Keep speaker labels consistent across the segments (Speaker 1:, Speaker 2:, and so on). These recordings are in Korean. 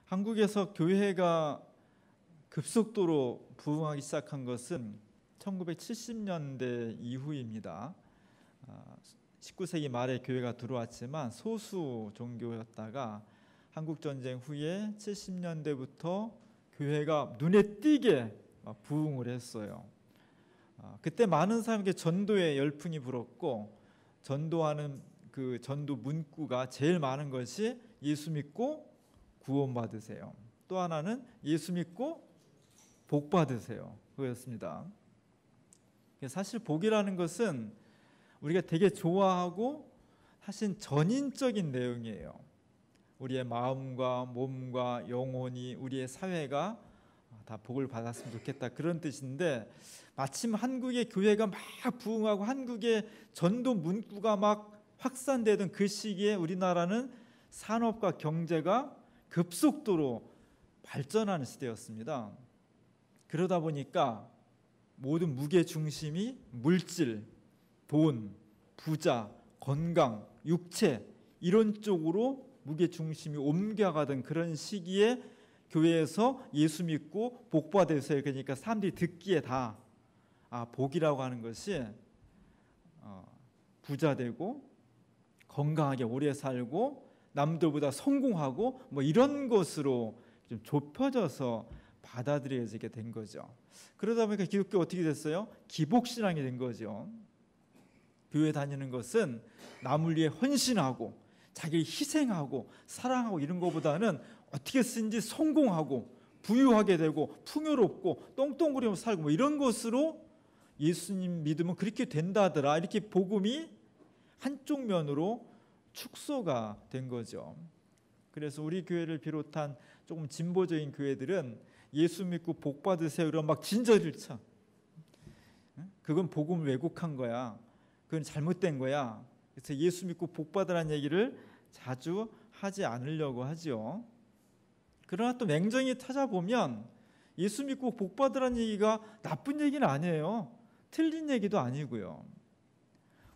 Speaker 1: 한국에서 교회가 급속도로 부흥하기 시작한 것은 1970년대 이후입니다. 19세기 말에 교회가 들어왔지만 소수 종교였다가 한국전쟁 후에 70년대부터 교회가 눈에 띄게 부흥을 했어요. 그때 많은 사람에게 전도의 열풍이 불었고, 전도하는 그 전도 문구가 제일 많은 것이 예수 믿고 구원받으세요. 또 하나는 예수 믿고 복 받으세요. 그였습니다. 사실 복이라는 것은 우리가 되게 좋아하고 사실 전인적인 내용이에요. 우리의 마음과 몸과 영혼이, 우리의 사회가 다 복을 받았으면 좋겠다, 그런 뜻인데, 마침 한국의 교회가 막 부흥하고 한국의 전도 문구가 막 확산되던 그 시기에 우리나라는 산업과 경제가 급속도로 발전하는 시대였습니다. 그러다 보니까 모든 무게 중심이 물질, 돈, 부자, 건강, 육체 이런 쪽으로 무게 중심이 옮겨가던 그런 시기에 교회에서 예수 믿고 복 받으세요. 그러니까 사람들이 듣기에 다 복이라고 하는 것이 부자 되고 건강하게 오래 살고 남들보다 성공하고 뭐 이런 것으로 좀 좁혀져서 받아들여지게 된 거죠. 그러다 보니까 기독교 어떻게 됐어요? 기복신앙이 된 거죠. 교회 다니는 것은 남을 위해 헌신하고 자기를 희생하고 사랑하고 이런 것보다는 어떻게 쓰든지 성공하고 부유하게 되고 풍요롭고 똥똥거리면서 살고 뭐 이런 것으로 예수님 믿으면 그렇게 된다더라, 이렇게 복음이 한쪽 면으로 축소가 된 거죠. 그래서 우리 교회를 비롯한 조금 진보적인 교회들은 예수 믿고 복 받으세요 그러면 막 진저리를 쳐. 그건 복음을 왜곡한 거야, 그건 잘못된 거야. 그래서 예수 믿고 복 받으라는 얘기를 자주 하지 않으려고 하죠. 그러나 또 맹정히 찾아보면 예수 믿고 복 받으라는 얘기가 나쁜 얘기는 아니에요. 틀린 얘기도 아니고요.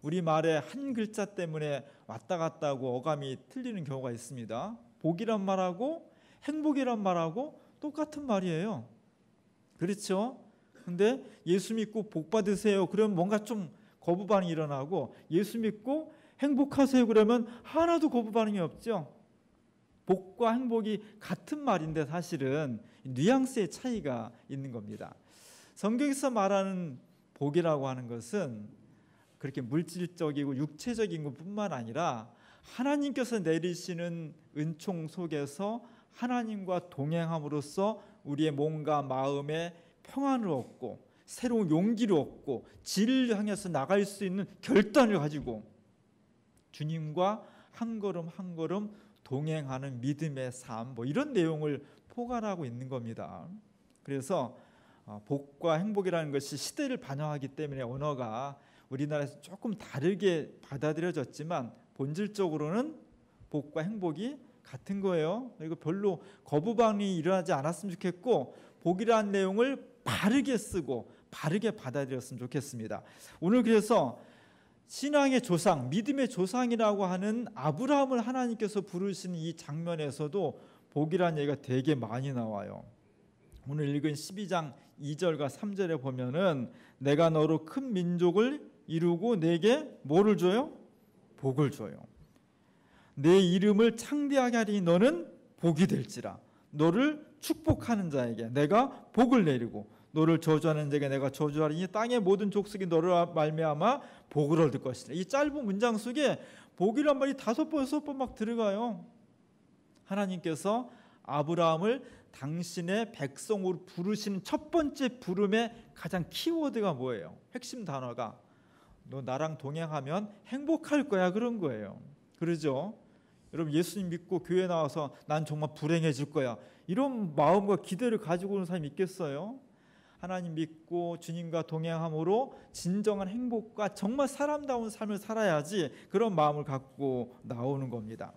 Speaker 1: 우리 말에 한 글자 때문에 왔다 갔다 하고 어감이 틀리는 경우가 있습니다. 복이란 말하고 행복이란 말하고 똑같은 말이에요. 그렇죠? 근데 예수 믿고 복 받으세요 그러면 뭔가 좀 거부 반응이 일어나고, 예수 믿고 행복하세요 그러면 하나도 거부 반응이 없죠. 복과 행복이 같은 말인데 사실은 뉘앙스의 차이가 있는 겁니다. 성경에서 말하는 복이라고 하는 것은 그렇게 물질적이고 육체적인 것뿐만 아니라 하나님께서 내리시는 은총 속에서 하나님과 동행함으로써 우리의 몸과 마음에 평안을 얻고 새로운 용기를 얻고 진리를 향해서 나갈 수 있는 결단을 가지고 주님과 한 걸음 한 걸음 동행하는 믿음의 삶, 뭐 이런 내용을 포괄하고 있는 겁니다. 그래서 복과 행복이라는 것이 시대를 반영하기 때문에 언어가 우리나라에서 조금 다르게 받아들여졌지만 본질적으로는 복과 행복이 같은 거예요. 그리고 별로 거부 반응이 일어나지 않았으면 좋겠고, 복이라는 내용을 바르게 쓰고 바르게 받아들였으면 좋겠습니다. 오늘 그래서 신앙의 조상, 믿음의 조상이라고 하는 아브라함을 하나님께서 부르시는 이 장면에서도 복이라는 얘기가 되게 많이 나와요. 오늘 읽은 12장 2절과 3절에 보면은 내가 너로 큰 민족을 이루고 내게 뭐를 줘요? 복을 줘요. 내 이름을 창대하게 하리니 너는 복이 될지라. 너를 축복하는 자에게 내가 복을 내리고 너를 저주하는 자에게 내가 저주하리니 땅의 모든 족속이 너를 말미암아 복을 얻을 것이다. 이 짧은 문장 속에 복이란 말이 5번, 6번 막 들어가요. 하나님께서 아브라함을 당신의 백성으로 부르시는 첫 번째 부름의 가장 키워드가 뭐예요? 핵심 단어가 너 나랑 동행하면 행복할 거야, 그런 거예요. 그러죠? 여러분, 예수님 믿고 교회 나와서 난 정말 불행해질 거야, 이런 마음과 기대를 가지고 오는 사람이 있겠어요? 하나님 믿고 주님과 동행함으로 진정한 행복과 정말 사람다운 삶을 살아야지, 그런 마음을 갖고 나오는 겁니다.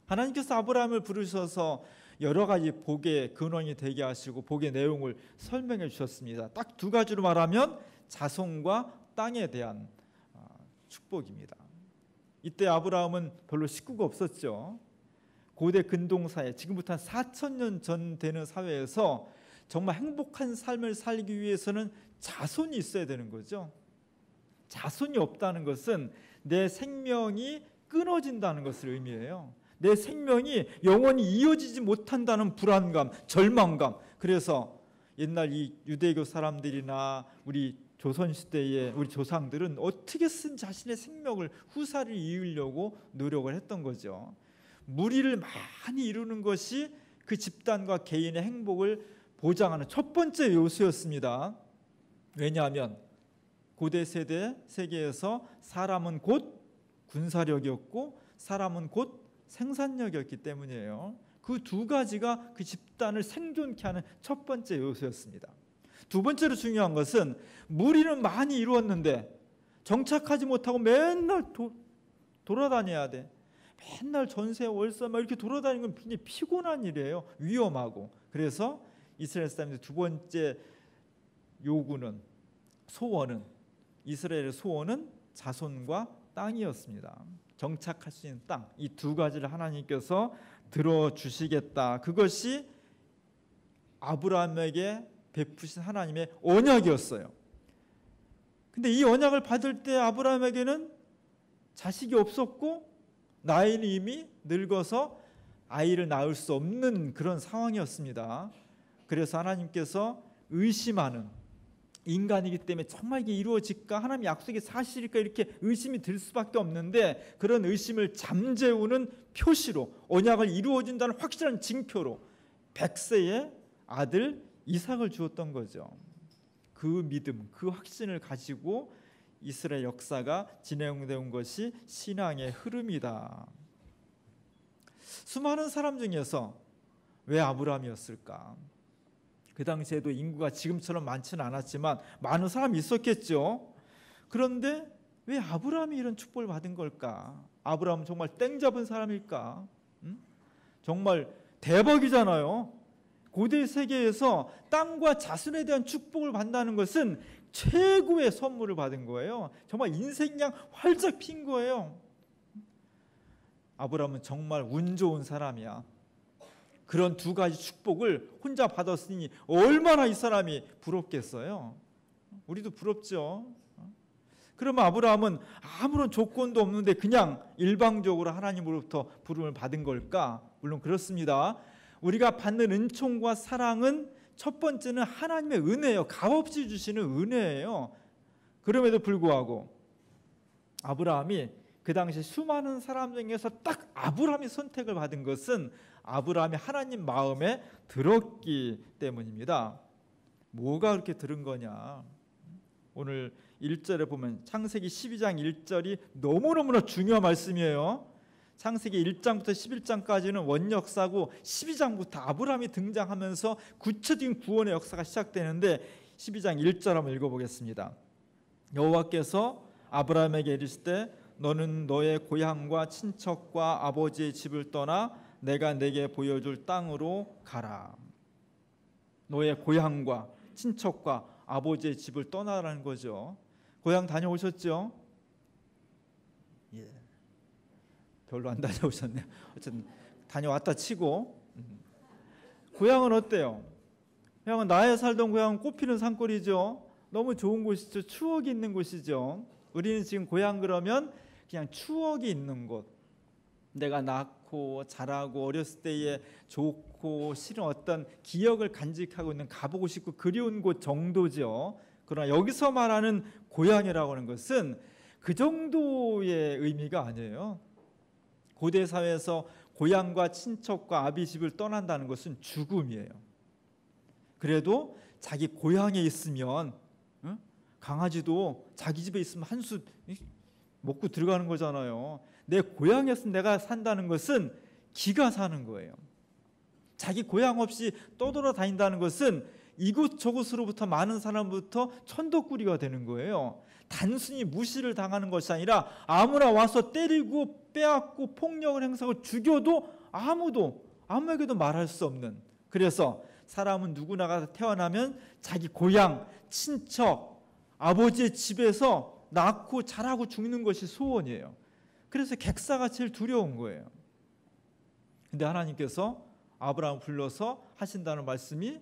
Speaker 1: 하나님께서 아브라함을 부르셔서 여러 가지 복의 근원이 되게 하시고 복의 내용을 설명해 주셨습니다. 딱 2가지로 말하면 자손과 땅에 대한 축복입니다. 이때 아브라함은 별로 식구가 없었죠. 고대 근동사회, 지금부터 한 4,000년 전 되는 사회에서 정말 행복한 삶을 살기 위해서는 자손이 있어야 되는 거죠. 자손이 없다는 것은 내 생명이 끊어진다는 것을 의미해요. 내 생명이 영원히 이어지지 못한다는 불안감, 절망감. 그래서 옛날 이 유대교 사람들이나 우리 조선시대의 우리 조상들은 어떻게든 자신의 생명을 후사를 이으려고 노력을 했던 거죠. 무리를 많이 이루는 것이 그 집단과 개인의 행복을 보장하는 첫 번째 요소였습니다. 왜냐하면 고대 세계에서 사람은 곧 군사력이었고 사람은 곧 생산력이었기 때문이에요. 그 두 가지가 그 집단을 생존케 하는 첫 번째 요소였습니다. 두 번째로 중요한 것은 무리는 많이 이루었는데 정착하지 못하고 맨날 돌아다녀야 돼. 맨날 전세 월세 막 이렇게 돌아다니는 건 굉장히 피곤한 일이에요. 위험하고. 그래서 이스라엘 사람들의 두 번째 요구는, 소원은, 이스라엘의 소원은 자손과 땅이었습니다. 정착할 수 있는 땅, 이 두 가지를 하나님께서 들어주시겠다. 그것이 아브라함에게 베푸신 하나님의 언약이었어요. 근데 이 언약을 받을 때 아브라함에게는 자식이 없었고 나이는 이미 늙어서 아이를 낳을 수 없는 그런 상황이었습니다. 그래서 하나님께서 의심하는, 인간이기 때문에 정말 이게 이루어질까? 하나님의 약속이 사실일까? 이렇게 의심이 들 수밖에 없는데 그런 의심을 잠재우는 표시로, 언약을 이루어진다는 확실한 징표로 100세의 아들 이삭을 주었던 거죠. 그 믿음, 그 확신을 가지고 이스라엘 역사가 진행된 것이 신앙의 흐름이다. 수많은 사람 중에서 왜 아브라함이었을까? 그 당시에도 인구가 지금처럼 많지는 않았지만 많은 사람이 있었겠죠. 그런데 왜 아브라함이 이런 축복을 받은 걸까? 아브라함은 정말 땡 잡은 사람일까? 정말 대박이잖아요. 고대 세계에서 땅과 자손에 대한 축복을 받는다는 것은 최고의 선물을 받은 거예요. 정말 인생이 그냥 활짝 핀 거예요. 아브라함은 정말 운 좋은 사람이야. 그런 두 가지 축복을 혼자 받았으니 얼마나 이 사람이 부럽겠어요. 우리도 부럽죠. 그러면 아브라함은 아무런 조건도 없는데 그냥 일방적으로 하나님으로부터 부름을 받은 걸까? 물론 그렇습니다. 우리가 받는 은총과 사랑은 첫 번째는 하나님의 은혜예요. 값없이 주시는 은혜예요. 그럼에도 불구하고 아브라함이 그 당시 수많은 사람 중에서 딱 아브라함이 선택을 받은 것은 아브라함이 하나님 마음에 들었기 때문입니다. 뭐가 그렇게 들은 거냐? 오늘 1절에 보면 창세기 12장 1절이 너무너무나 중요한 말씀이에요. 창세기 1장부터 11장까지는 원역사고 12장부터 아브라함이 등장하면서 구체적인 구원의 역사가 시작되는데 12장 1절 한번 읽어보겠습니다. 여호와께서 아브라함에게 이르시되 너는 너의 고향과 친척과 아버지의 집을 떠나 내가 내게 보여줄 땅으로 가라. 너의 고향과 친척과 아버지의 집을 떠나라는 거죠. 고향 다녀오셨죠? 예. 별로 안 다녀오셨네요. 어쨌든 다녀왔다 치고 고향은 어때요? 고향은 나의 살던 고향은 꽃피는 산골이죠. 너무 좋은 곳이죠. 추억이 있는 곳이죠. 우리는 지금 고향 그러면 그냥 추억이 있는 곳, 내가 낳고 자라고 어렸을 때의 좋고 싫은 어떤 기억을 간직하고 있는, 가보고 싶고 그리운 곳 정도죠. 그러나 여기서 말하는 고향이라고 하는 것은 그 정도의 의미가 아니에요. 고대 사회에서 고향과 친척과 아비 집을 떠난다는 것은 죽음이에요. 그래도 자기 고향에 있으면 강아지도 자기 집에 있으면 한 수 먹고 들어가는 거잖아요. 내 고향에서 내가 산다는 것은 기가 사는 거예요. 자기 고향 없이 떠돌아다닌다는 것은 이곳저곳으로부터 많은 사람부터 천덕꾸리가 되는 거예요. 단순히 무시를 당하는 것이 아니라 아무나 와서 때리고 빼앗고 폭력을 행사하고 죽여도 아무에게도 말할 수 없는, 그래서 사람은 누구나가 태어나면 자기 고향, 친척, 아버지의 집에서 낳고 자라고 죽는 것이 소원이에요. 그래서 객사가 제일 두려운 거예요. 근데 하나님께서 아브라함을 불러서 하신다는 말씀이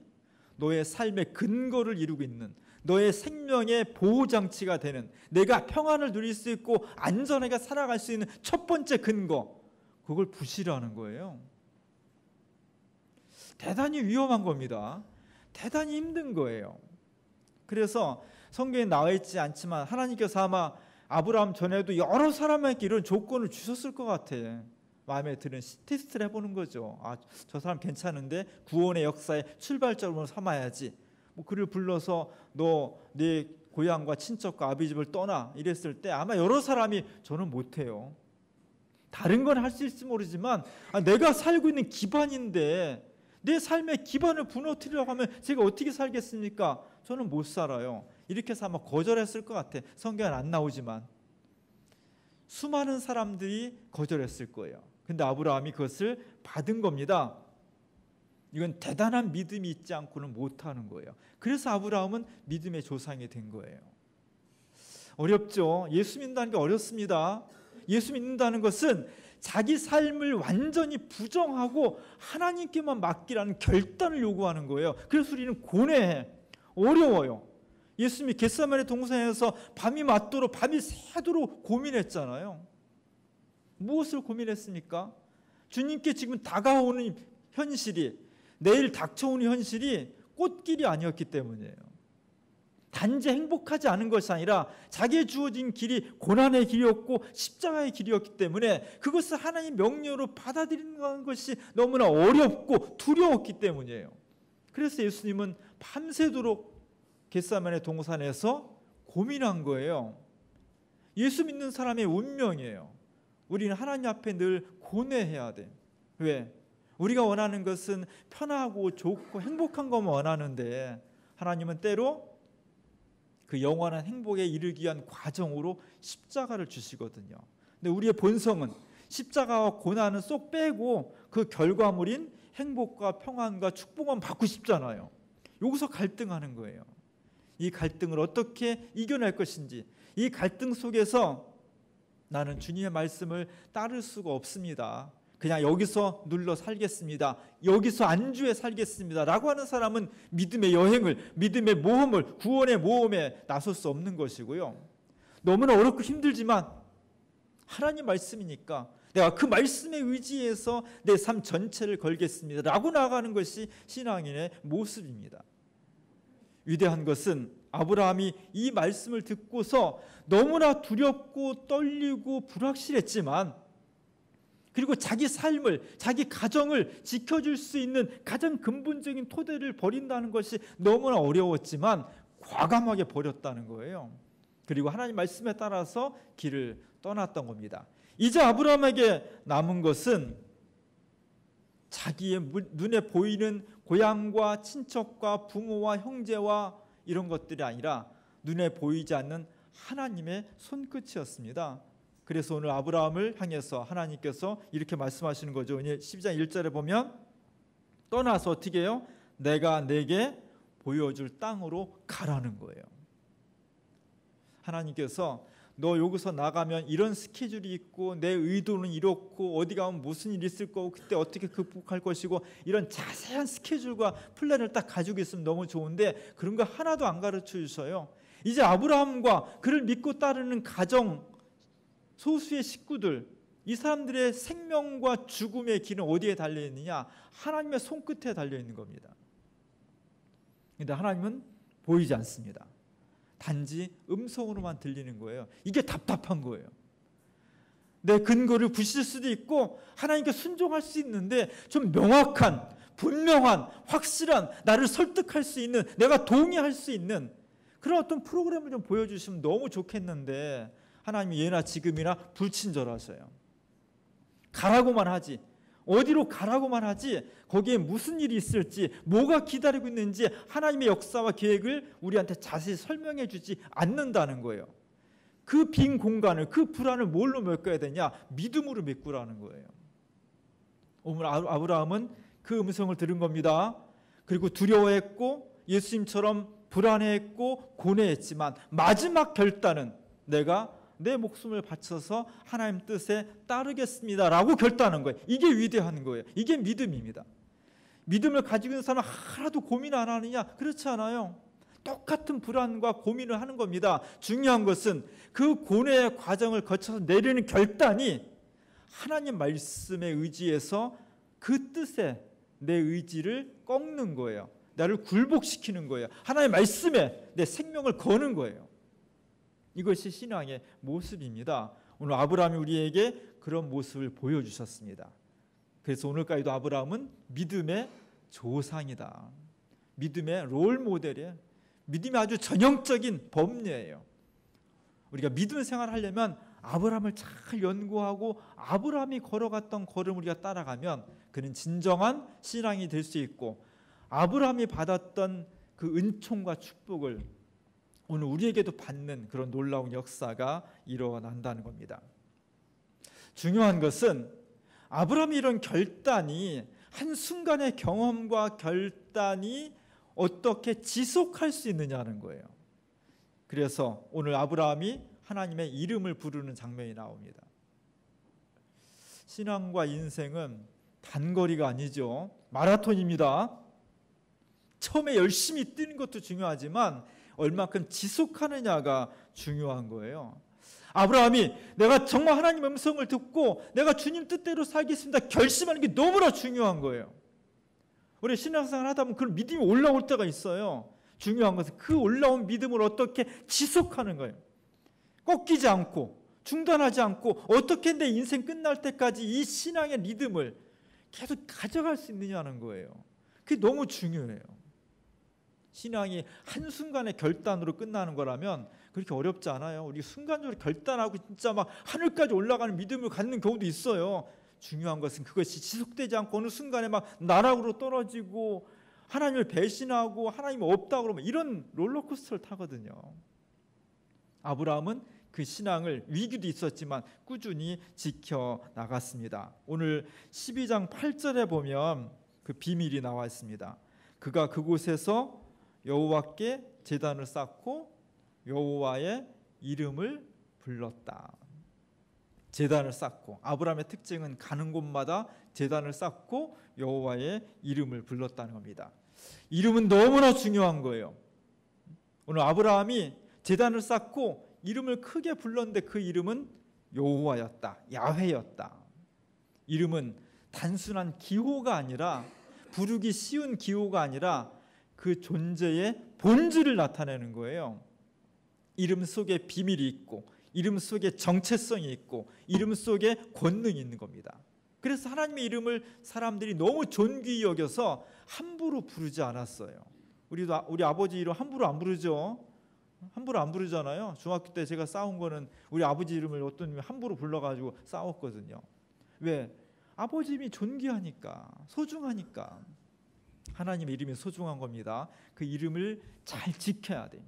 Speaker 1: 너의 삶의 근거를 이루고 있는, 너의 생명의 보호장치가 되는, 내가 평안을 누릴 수 있고 안전하게 살아갈 수 있는 첫 번째 근거, 그걸 부시라는 거예요. 대단히 위험한 겁니다. 대단히 힘든 거예요. 그래서 성경에 나와 있지 않지만 하나님께서 아마 아브라함 전에도 여러 사람에게 이런 조건을 주셨을 것 같아. 마음에 드는 테스트를 해보는 거죠. 저 사람 괜찮은데 구원의 역사의 출발점으로 삼아야지. 뭐 그를 불러서 너 네 고향과 친척과 아비집을 떠나 이랬을 때 아마 여러 사람이 저는 못해요. 다른 건 할 수 있을지 모르지만 내가 살고 있는 기반인데 내 삶의 기반을 무너뜨리려고 하면 제가 어떻게 살겠습니까? 저는 못 살아요. 이렇게 해서 아마 거절했을 것 같아. 성경은 안 나오지만 수많은 사람들이 거절했을 거예요. 근데 아브라함이 그것을 받은 겁니다. 이건 대단한 믿음이 있지 않고는 못하는 거예요. 그래서 아브라함은 믿음의 조상이 된 거예요. 어렵죠. 예수 믿는다는 게 어렵습니다. 예수 믿는다는 것은 자기 삶을 완전히 부정하고 하나님께만 맡기라는 결단을 요구하는 거예요. 그래서 우리는 고뇌해. 어려워요. 예수님이 겟세마네 동산에서 밤이 맞도록 밤이 새도록 고민했잖아요. 무엇을 고민했습니까? 주님께 지금 다가오는 현실이, 내일 닥쳐오는 현실이 꽃길이 아니었기 때문이에요. 단지 행복하지 않은 것이 아니라 자기의 주어진 길이 고난의 길이었고 십자가의 길이었기 때문에 그것을 하나님의 명령으로 받아들이는 것이 너무나 어렵고 두려웠기 때문이에요. 그래서 예수님은 밤새도록 겟세마네 동산에서 고민한 거예요. 예수 믿는 사람의 운명이에요. 우리는 하나님 앞에 늘 고뇌해야 돼. 왜? 우리가 원하는 것은 편하고 좋고 행복한 것만 원하는데 하나님은 때로 그 영원한 행복에 이르기 위한 과정으로 십자가를 주시거든요. 근데 우리의 본성은 십자가와 고난은 쏙 빼고 그 결과물인 행복과 평안과 축복만 받고 싶잖아요. 여기서 갈등하는 거예요. 이 갈등을 어떻게 이겨낼 것인지, 이 갈등 속에서 나는 주님의 말씀을 따를 수가 없습니다. 그냥 여기서 눌러 살겠습니다. 여기서 안주해 살겠습니다. 라고 하는 사람은 믿음의 여행을, 믿음의 모험을, 구원의 모험에 나설 수 없는 것이고요. 너무나 어렵고 힘들지만 하나님 말씀이니까 내가 그 말씀에 의지해서 내 삶 전체를 걸겠습니다. 라고 나가는 것이 신앙인의 모습입니다. 위대한 것은 아브라함이 이 말씀을 듣고서 너무나 두렵고 떨리고 불확실했지만, 그리고 자기 삶을, 자기 가정을 지켜줄 수 있는 가장 근본적인 토대를 버린다는 것이 너무나 어려웠지만 과감하게 버렸다는 거예요. 그리고 하나님 말씀에 따라서 길을 떠났던 겁니다. 이제 아브라함에게 남은 것은 자기의 눈에 보이는 고향과 친척과 부모와 형제와 이런 것들이 아니라 눈에 보이지 않는 하나님의 손끝이었습니다. 그래서 오늘 아브라함을 향해서 하나님께서 이렇게 말씀하시는 거죠. 12장 1절에 보면 떠나서 어떻게 해요? 내가 내게 보여줄 땅으로 가라는 거예요. 하나님께서 너 여기서 나가면 이런 스케줄이 있고 내 의도는 이렇고 어디 가면 무슨 일이 있을 거고 그때 어떻게 극복할 것이고 이런 자세한 스케줄과 플랜을 딱 가지고 있으면 너무 좋은데 그런 거 하나도 안 가르쳐 주셔요. 이제 아브라함과 그를 믿고 따르는 가정, 소수의 식구들, 이 사람들의 생명과 죽음의 길은 어디에 달려있느냐? 하나님의 손끝에 달려있는 겁니다. 그런데 하나님은 보이지 않습니다. 단지 음성으로만 들리는 거예요. 이게 답답한 거예요. 내 근거를 부실 수도 있고 하나님께 순종할 수 있는데 좀 명확한, 분명한, 확실한, 나를 설득할 수 있는, 내가 동의할 수 있는 그런 어떤 프로그램을 좀 보여주시면 너무 좋겠는데 하나님이 예나 지금이나 불친절하셔요. 가라고만 하지, 어디로 가라고만 하지 거기에 무슨 일이 있을지, 뭐가 기다리고 있는지 하나님의 역사와 계획을 우리한테 자세히 설명해 주지 않는다는 거예요. 그 빈 공간을, 그 불안을 뭘로 메꿔야 되냐? 믿음으로 메꾸라는 거예요. 오늘 아브라함은 그 음성을 들은 겁니다. 그리고 두려워했고 예수님처럼 불안해했고 고뇌했지만 마지막 결단은 내가 내 목숨을 바쳐서 하나님 뜻에 따르겠습니다라고 결단한 거예요. 이게 위대한 거예요. 이게 믿음입니다. 믿음을 가지고 있는 사람은 하나도 고민 안 하느냐? 그렇지 않아요. 똑같은 불안과 고민을 하는 겁니다. 중요한 것은 그 고뇌의 과정을 거쳐서 내리는 결단이 하나님 말씀에 의지해서 그 뜻에 내 의지를 꺾는 거예요. 나를 굴복시키는 거예요. 하나님 말씀에 내 생명을 거는 거예요. 이것이 신앙의 모습입니다. 오늘 아브라함이 우리에게 그런 모습을 보여주셨습니다. 그래서 오늘까지도 아브라함은 믿음의 조상이다. 믿음의 롤 모델이에요. 믿음이 아주 전형적인 범례예요. 우리가 믿음 생활을 하려면 아브라함을 잘 연구하고 아브라함이 걸어갔던 걸음 우리가 따라가면 그는 진정한 신앙이 될 수 있고, 아브라함이 받았던 그 은총과 축복을 오늘 우리에게도 받는 그런 놀라운 역사가 일어난다는 겁니다. 중요한 것은 아브라함이 이런 결단이, 한순간의 경험과 결단이 어떻게 지속할 수 있느냐는 거예요. 그래서 오늘 아브라함이 하나님의 이름을 부르는 장면이 나옵니다. 신앙과 인생은 단거리가 아니죠. 마라톤입니다. 처음에 열심히 뛰는 것도 중요하지만 얼마큼 지속하느냐가 중요한 거예요. 아브라함이 내가 정말 하나님의 음성을 듣고 내가 주님 뜻대로 살겠습니다 결심하는 게 너무나 중요한 거예요. 우리 신앙생활 하다 보면 그런 믿음이 올라올 때가 있어요. 중요한 것은 그 올라온 믿음을 어떻게 지속하는 거예요. 꺾이지 않고 중단하지 않고 어떻게 내 인생 끝날 때까지 이 신앙의 리듬을 계속 가져갈 수 있느냐는 거예요. 그게 너무 중요해요. 신앙이 한순간의 결단으로 끝나는 거라면 그렇게 어렵지 않아요. 우리 순간적으로 결단하고 진짜 막 하늘까지 올라가는 믿음을 갖는 경우도 있어요. 중요한 것은 그것이 지속되지 않고 어느 순간에 막 나락으로 떨어지고 하나님을 배신하고 하나님이 없다고 그러면 이런 롤러코스터를 타거든요. 아브라함은 그 신앙을 위기도 있었지만 꾸준히 지켜나갔습니다. 오늘 12장 8절에 보면 그 비밀이 나와 있습니다. 그가 그곳에서 여호와께 제단을 쌓고 여호와의 이름을 불렀다. 제단을 쌓고, 아브라함의 특징은 가는 곳마다 제단을 쌓고 여호와의 이름을 불렀다는 겁니다. 이름은 너무나 중요한 거예요. 오늘 아브라함이 제단을 쌓고 이름을 크게 불렀는데 그 이름은 여호와였다. 야훼였다. 이름은 단순한 기호가 아니라, 부르기 쉬운 기호가 아니라 그 존재의 본질을 나타내는 거예요. 이름 속에 비밀이 있고 이름 속에 정체성이 있고 이름 속에 권능이 있는 겁니다. 그래서 하나님의 이름을 사람들이 너무 존귀히 여겨서 함부로 부르지 않았어요. 우리 아버지 이름 함부로 안 부르죠. 함부로 안 부르잖아요. 중학교 때 제가 싸운 거는 우리 아버지 이름을 어떤 놈이 함부로 불러가지고 싸웠거든요. 왜? 아버지 이름이 존귀하니까, 소중하니까. 하나님의 이름이 소중한 겁니다. 그 이름을 잘 지켜야 돼요.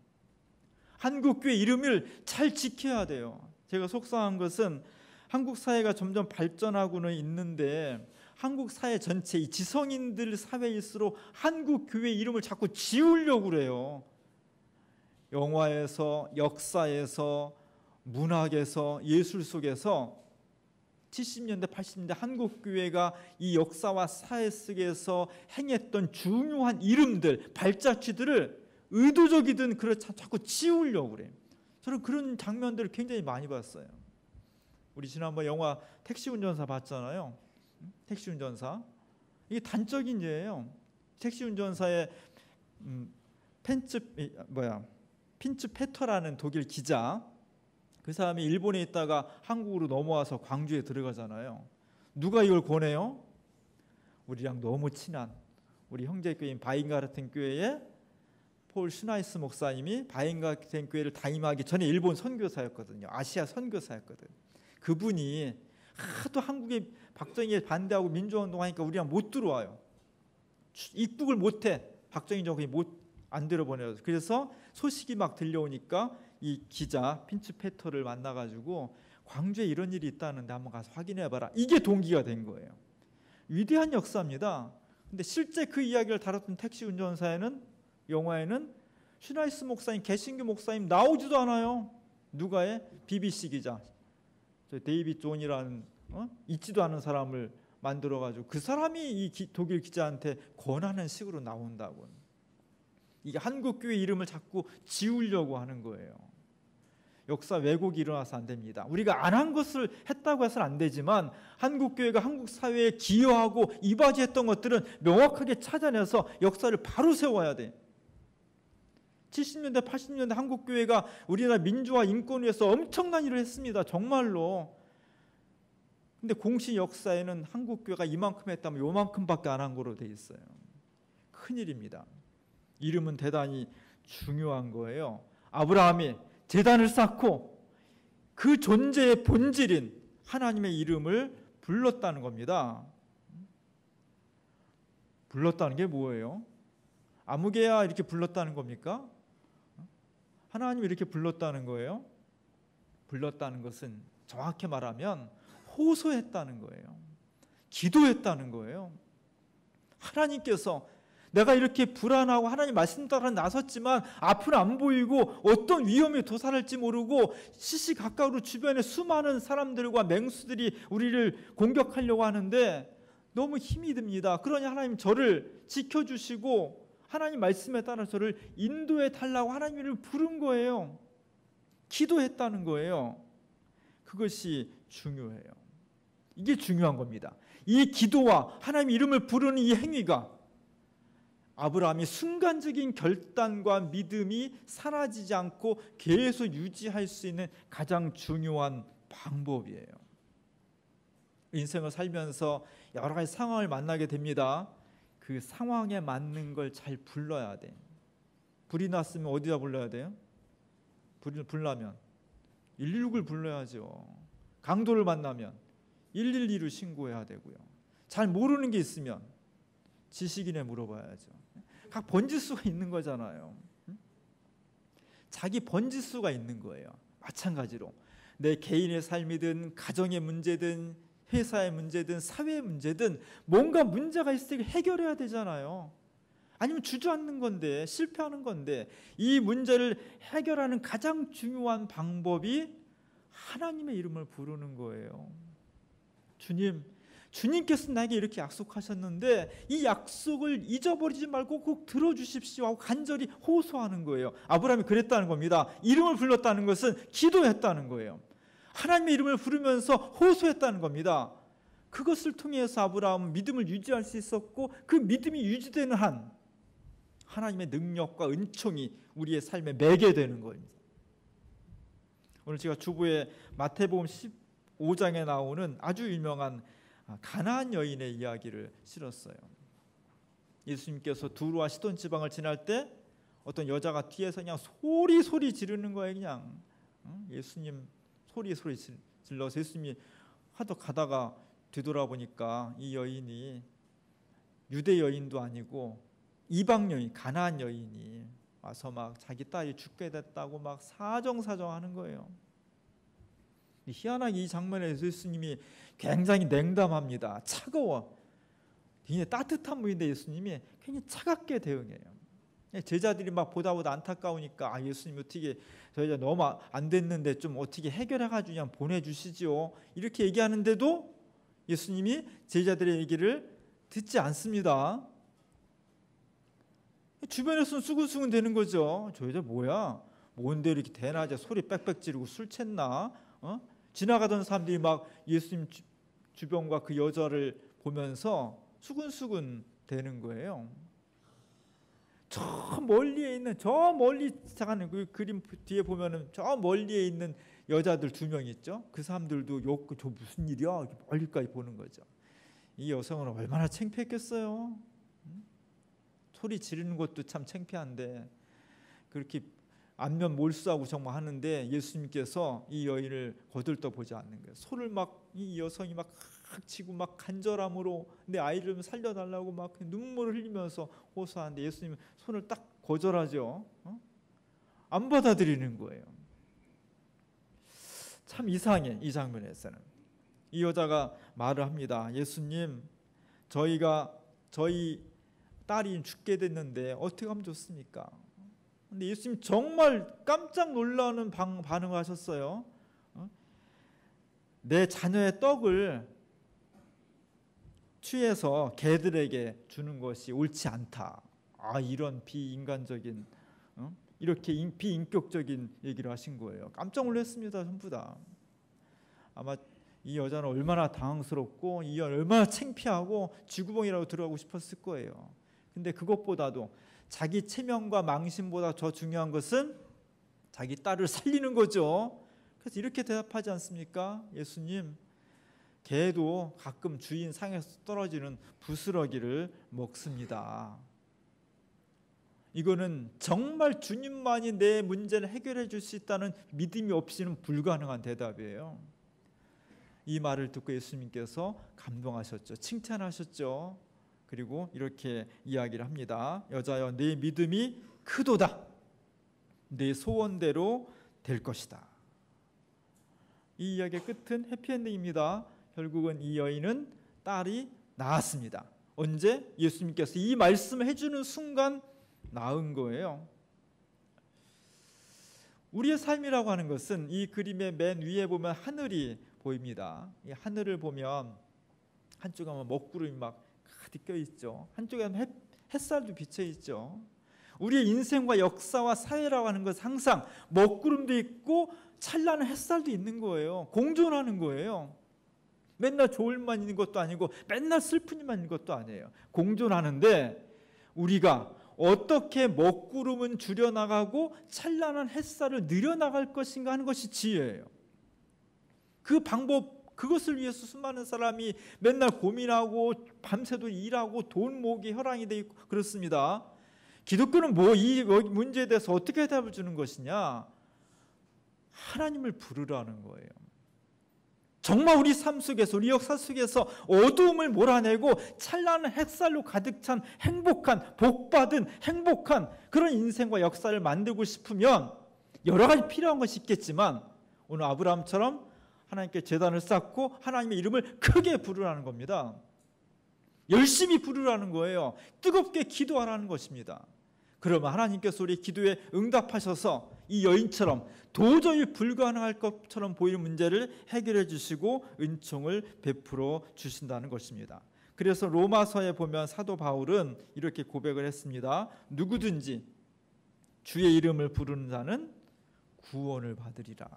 Speaker 1: 한국교회 이름을 잘 지켜야 돼요. 제가 속상한 것은 한국 사회가 점점 발전하고는 있는데 한국 사회 전체, 이 지성인들 사회일수록 한국교회 이름을 자꾸 지우려고 그래요. 영화에서, 역사에서, 문학에서, 예술 속에서 70년대, 80년대 한국교회가 이 역사와 사회 속에서 행했던 중요한 이름들, 발자취들을 의도적이든 그렇지 자꾸 지우려고 그래요. 저는 그런 장면들을 굉장히 많이 봤어요. 우리 지난번 영화 택시 운전사 봤잖아요. 택시 운전사. 이게 단적인 예예요. 택시 운전사의 핀츠 페터라는 독일 기자, 그 사람이 일본에 있다가 한국으로 넘어와서 광주에 들어가잖아요. 누가 이걸 권해요? 우리랑 너무 친한 우리 형제교회인 바인가르텐 교회의 폴 슈나이스 목사님이 바인가르텐 교회를 담임하기 전에 일본 선교사였거든요. 아시아 선교사였거든. 그분이 하도 한국에 박정희에 반대하고 민주화운동하니까 우리랑 못 들어와요. 입국을 못해. 박정희 정권이 안 들어보내요. 그래서 소식이 막 들려오니까 이 기자 핀츠 페터를 만나가지고 광주에 이런 일이 있다는데 한번 가서 확인해봐라. 이게 동기가 된 거예요. 위대한 역사입니다. 근데 실제 그 이야기를 다뤘던 택시 운전사에는, 영화에는 슈나이스 목사님, 개신교 목사님 나오지도 않아요. 누가의? BBC 기자. 저 데이빗 존이라는 있지도 않은 사람을 만들어가지고 그 사람이 이 독일 기자한테 권하는 식으로 나온다고. 이게 한국교회 이름을 자꾸 지우려고 하는 거예요. 역사 왜곡이 일어나서 안 됩니다. 우리가 안 한 것을 했다고 해서는 안 되지만 한국교회가 한국 사회에 기여하고 이바지했던 것들은 명확하게 찾아내서 역사를 바로 세워야 돼. 70년대 80년대 한국교회가 우리나라 민주화 인권을 위해서 엄청난 일을 했습니다. 정말로. 근데 공식 역사에는 한국교회가 이만큼 했다면 요만큼밖에 안 한 거로 돼 있어요. 큰일입니다. 이름은 대단히 중요한 거예요. 아브라함이 제단을 쌓고 그 존재의 본질인 하나님의 이름을 불렀다는 겁니다. 불렀다는 게 뭐예요? 아무개야 이렇게 불렀다는 겁니까? 하나님이 이렇게 불렀다는 거예요. 불렀다는 것은 정확히 말하면 호소했다는 거예요. 기도했다는 거예요. 하나님께서 내가 이렇게 불안하고 하나님 말씀 따라 나섰지만 앞은 안 보이고 어떤 위험이 도살할지 모르고 시시각각으로 주변에 수많은 사람들과 맹수들이 우리를 공격하려고 하는데 너무 힘이 듭니다. 그러니 하나님 저를 지켜주시고 하나님 말씀에 따라 저를 인도해 달라고 하나님을 부른 거예요. 기도했다는 거예요. 그것이 중요해요. 이게 중요한 겁니다. 이 기도와 하나님 이름을 부르는 이 행위가 아브라함이 순간적인 결단과 믿음이 사라지지 않고 계속 유지할 수 있는 가장 중요한 방법이에요. 인생을 살면서 여러 가지 상황을 만나게 됩니다. 그 상황에 맞는 걸 잘 불러야 돼. 불이 났으면 어디다 불러야 돼요? 불을 불나면 119를 불러야죠. 강도를 만나면 112로 신고해야 되고요. 잘 모르는 게 있으면 지식인에 물어봐야죠. 각 번지수가 있는 거잖아요. 자기 번지수가 있는 거예요. 마찬가지로 내 개인의 삶이든 가정의 문제든 회사의 문제든 사회의 문제든 뭔가 문제가 있을 때 해결해야 되잖아요. 아니면 주저앉는 건데 실패하는 건데 이 문제를 해결하는 가장 중요한 방법이 하나님의 이름을 부르는 거예요. 주님께서 나에게 이렇게 약속하셨는데 이 약속을 잊어버리지 말고 꼭 들어주십시오 하고 간절히 호소하는 거예요. 아브라함이 그랬다는 겁니다. 이름을 불렀다는 것은 기도했다는 거예요. 하나님의 이름을 부르면서 호소했다는 겁니다. 그것을 통해서 아브라함은 믿음을 유지할 수 있었고 그 믿음이 유지되는 한 하나님의 능력과 은총이 우리의 삶에 매게 되는 겁니다. 오늘 제가 주보에 마태복음 15장에 나오는 아주 유명한 가나안 여인의 이야기를 실었어요. 예수님께서 두루와 시돈 지방을 지날 때 어떤 여자가 뒤에서 그냥 소리 지르는 거예요. 그냥 예수님 소리 질러서 예수님이 하도 가다가 뒤돌아보니까 이 여인이 유대 여인도 아니고 이방 여인, 가나안 여인이 와서 막 자기 딸이 죽게 됐다고 막 사정하는 거예요. 희한하게 이 장면에서 예수님이 굉장히 냉담합니다. 차가워. 굉장히 따뜻한 분인데 예수님이 굉장히 차갑게 대응해요. 제자들이 막 보다 안타까우니까 예수님 어떻게 저희가 너무 안 됐는데 좀 어떻게 해결해가지고 그냥 보내주시죠. 이렇게 얘기하는데도 예수님이 제자들의 얘기를 듣지 않습니다. 주변에서는 수근수근 되는 거죠. 저 여자 뭐야? 뭔데 이렇게 대낮에 소리 빽빽 지르고 술 챘나? 지나가던 사람들이 막 예수님 주변과 그 여자를 보면서 수근수근 되는 거예요. 저 멀리에 있는 저 멀리 잠깐 그 그림 뒤에 보면은 저 멀리에 있는 여자들 2명 있죠. 그 사람들도 저 무슨 일이야? 이렇게 멀리까지 보는 거죠. 이 여성은 얼마나 창피했겠어요. 소리 지르는 것도 참 창피한데 그렇게 안면 몰수하고 정말 하는데 예수님께서 이 여인을 거들떠 보지 않는 거예요. 손을 막 이 여성이 막 치고 막 간절함으로 내 아이를 살려달라고 막 눈물을 흘리면서 호소하는데 예수님은 손을 딱 거절하죠. 안 받아들이는 거예요. 참 이상해. 이 장면에서는 이 여자가 말을 합니다. 예수님, 저희 딸이 죽게 됐는데 어떻게 하면 좋습니까? 근데 예수님 정말 깜짝 놀라는 반응을 하셨어요. 내 자녀의 떡을 취해서 개들에게 주는 것이 옳지 않다. 이런 비인간적인, 이렇게 비인격적인 얘기를 하신 거예요. 깜짝 놀랐습니다. 전부 다. 아마 이 여자는 얼마나 당황스럽고 이 여자는 얼마나 창피하고 쥐구멍이라고 들어가고 싶었을 거예요. 근데 그것보다도 자기 체면과 망신보다 더 중요한 것은 자기 딸을 살리는 거죠. 그래서 이렇게 대답하지 않습니까? 예수님, 개도 가끔 주인 상에서 떨어지는 부스러기를 먹습니다. 이거는 정말 주님만이 내 문제를 해결해 줄 수 있다는 믿음이 없이는 불가능한 대답이에요. 이 말을 듣고 예수님께서 감동하셨죠. 칭찬하셨죠. 그리고 이렇게 이야기를 합니다. 여자여, 네 믿음이 크도다. 네 소원대로 될 것이다. 이 이야기의 끝은 해피엔딩입니다. 결국은 이 여인은 딸이 낳았습니다. 언제? 예수님께서 이 말씀을 해주는 순간 낳은 거예요. 우리의 삶이라고 하는 것은 이 그림의 맨 위에 보면 하늘이 보입니다. 이 하늘을 보면 한쪽에 보면 먹구름이 막 가득 껴 있죠. 한쪽에 햇살도 비쳐 있죠. 우리의 인생과 역사와 사회라고 하는 것은 항상 먹구름도 있고 찬란한 햇살도 있는 거예요. 공존하는 거예요. 맨날 좋을 일만 있는 것도 아니고 맨날 슬픈 일만 있는 것도 아니에요. 공존하는데 우리가 어떻게 먹구름은 줄여나가고 찬란한 햇살을 늘여나갈 것인가 하는 것이 지혜예요. 그 방법, 그것을 위해서 수많은 사람이 맨날 고민하고 밤새도 일하고 돈 모으기 혈안이 돼 있고 그렇습니다. 기독교는 이 문제에 대해서 어떻게 해답을 주는 것이냐? 하나님을 부르라는 거예요. 정말 우리 삶 속에서, 우리 역사 속에서 어두움을 몰아내고 찬란한 햇살로 가득 찬 행복한, 복받은 행복한 그런 인생과 역사를 만들고 싶으면 여러 가지 필요한 것이 있겠지만 오늘 아브라함처럼 하나님께 제단을 쌓고 하나님의 이름을 크게 부르라는 겁니다. 열심히 부르라는 거예요. 뜨겁게 기도하라는 것입니다. 그러면 하나님께서 우리 기도에 응답하셔서 이 여인처럼 도저히 불가능할 것처럼 보이는 문제를 해결해 주시고 은총을 베풀어 주신다는 것입니다. 그래서 로마서에 보면 사도 바울은 이렇게 고백을 했습니다. 누구든지 주의 이름을 부르는 자는 구원을 받으리라.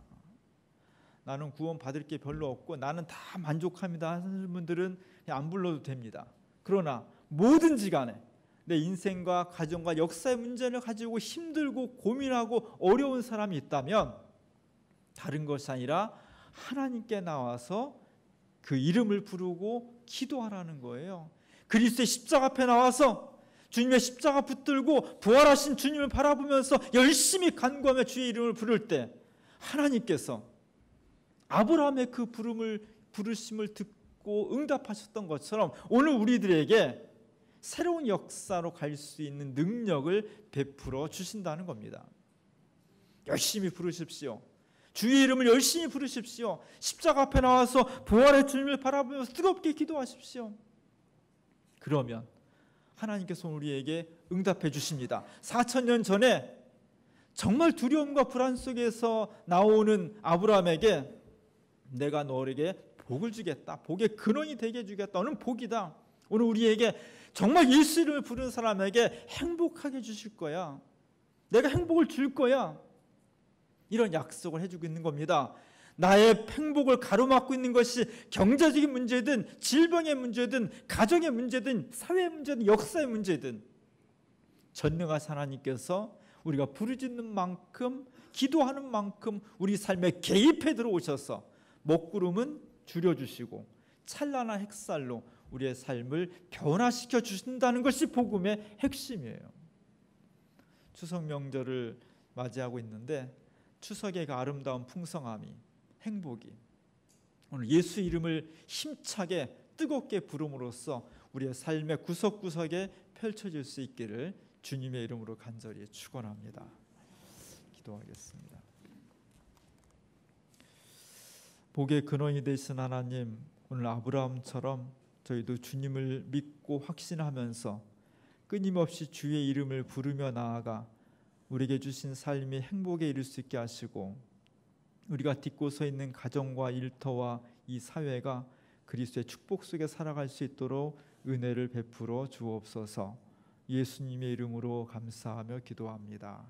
Speaker 1: 나는 구원 받을 게 별로 없고 나는 다 만족합니다 하는 분들은 그냥 안 불러도 됩니다. 그러나 뭐든지 간에 내 인생과 가정과 역사의 문제를 가지고 힘들고 고민하고 어려운 사람이 있다면 다른 것이 아니라 하나님께 나와서 그 이름을 부르고 기도하라는 거예요. 그리스도의 십자가 앞에 나와서 주님의 십자가 붙들고 부활하신 주님을 바라보면서 열심히 간구하며 주의 이름을 부를 때 하나님께서 아브라함의 그 부르심을 듣고 응답하셨던 것처럼 오늘 우리들에게 새로운 역사로 갈 수 있는 능력을 베풀어 주신다는 겁니다. 열심히 부르십시오. 주의 이름을 열심히 부르십시오. 십자가 앞에 나와서 부활의 주님을 바라보면서 뜨겁게 기도하십시오. 그러면 하나님께서 우리에게 응답해 주십니다. 4000년 전에 정말 두려움과 불안 속에서 나오는 아브라함에게 내가 너에게 복을 주겠다. 복의 근원이 되게 해주겠다. 너는 복이다. 오늘 우리에게 정말 예수 이름을 부르는 사람에게 행복하게 주실 거야. 내가 행복을 줄 거야. 이런 약속을 해주고 있는 겁니다. 나의 행복을 가로막고 있는 것이 경제적인 문제든 질병의 문제든 가정의 문제든 사회의 문제든 역사의 문제든 전능하신 하나님께서 우리가 부르짖는 만큼 기도하는 만큼 우리 삶에 개입해 들어오셔서 먹구름은 줄여주시고 찬란한 햇살로 우리의 삶을 변화시켜 주신다는 것이 복음의 핵심이에요. 추석 명절을 맞이하고 있는데 추석의 그 아름다운 풍성함이 행복이 오늘 예수 이름을 힘차게 뜨겁게 부름으로써 우리의 삶의 구석구석에 펼쳐질 수 있기를 주님의 이름으로 간절히 축원합니다. 기도하겠습니다. 복의 근원이 되신 하나님, 오늘 아브라함처럼 저희도 주님을 믿고 확신하면서 끊임없이 주의 이름을 부르며 나아가 우리에게 주신 삶이 행복에 이를 수 있게 하시고 우리가 딛고 서 있는 가정과 일터와 이 사회가 그리스도의 축복 속에 살아갈 수 있도록 은혜를 베풀어 주옵소서. 예수님의 이름으로 감사하며 기도합니다.